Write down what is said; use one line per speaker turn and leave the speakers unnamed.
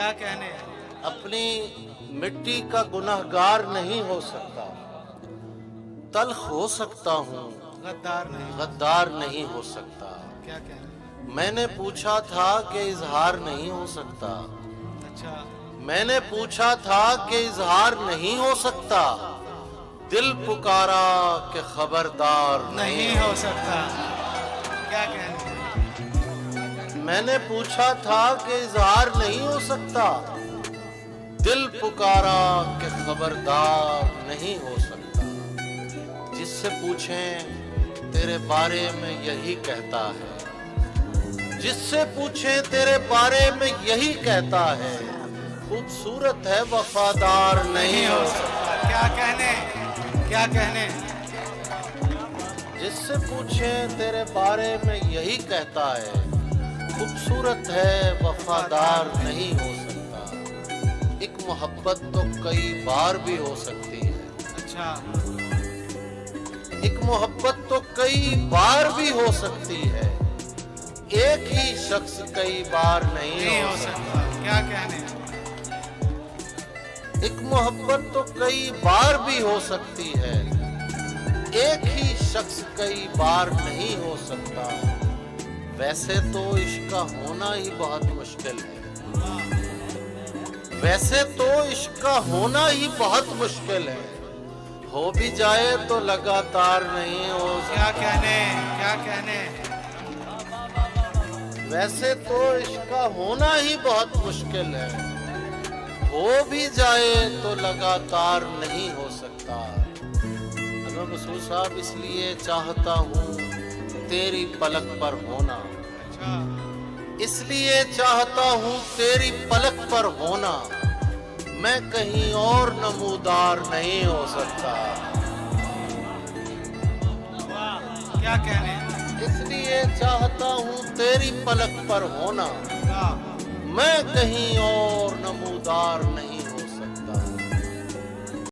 کیا کہنے ہیں؟
اپنی مٹی کا گنہگار نہیں ہو سکتا، تلخ ہو سکتا ہوں،
غدار نہیں،
غدار نہیں ہو سکتا۔
کیا کہنے ہیں؟
میں نے پوچھا تھا کہ اظہار نہیں ہو سکتا،
اچھا،
میں نے پوچھا تھا کہ اظہار نہیں ہو سکتا، دل پکارا کہ خبردار
نہیں ہو سکتا، کیا کہنے ہیں؟
میں نے پوچھا تھا کہ اظہار نہیں ہو سکتا، دل پکارا کہ خبردار نہیں ہو سکتا۔ جس سے پوچھیں تیرے بارے میں یہی کہتا ہے، جس سے پوچھیں تیرے بارے میں یہی کہتا ہے، خوبصورت ہے وفادار نہیں ہو سکتا۔
کیا کہنے، کیا کہنے؟
جس سے پوچھیں تیرے بارے میں یہی کہتا ہے، خوبصورت ہے وفادار نہیں ہو سکتا۔ ایک محبت تو کئی بار بھی ہو سکتی ہے،
اچھا،
ایک محبت تو کئی بار بھی ہو سکتی ہے، ایک ہی شخص کئی بار نہیں ہو سکتا۔
کیا کہنے؟
ایک محبت تو کئی بار بھی ہو سکتی ہے، ایک ہی شخص کئی بار نہیں ہو سکتا۔ ویسے تو عشق کا ہونا ہی بہت مشکل ہے، ویسے تو عشق کا ہونا ہی بہت مشکل ہے، ہو بھی جائے تو لگاتار نہیں ہو
کیا
سکتا۔
کہنے، کیا کہنے؟
ویسے تو عشق کا ہونا ہی بہت مشکل ہے، ہو بھی جائے تو لگاتار نہیں ہو سکتا۔ اگر مسعود صاحب اس لیے چاہتا ہوں تیری پلک پر ہونا،
اچھا،
اس لیے چاہتا ہوں تیری پلک پر ہونا، میں کہیں اور نمودار نہیں ہو سکتا۔
کیا کہنے؟
اس لیے چاہتا ہوں تیری پلک پر ہونا،
واہ،
میں کہیں اور نمودار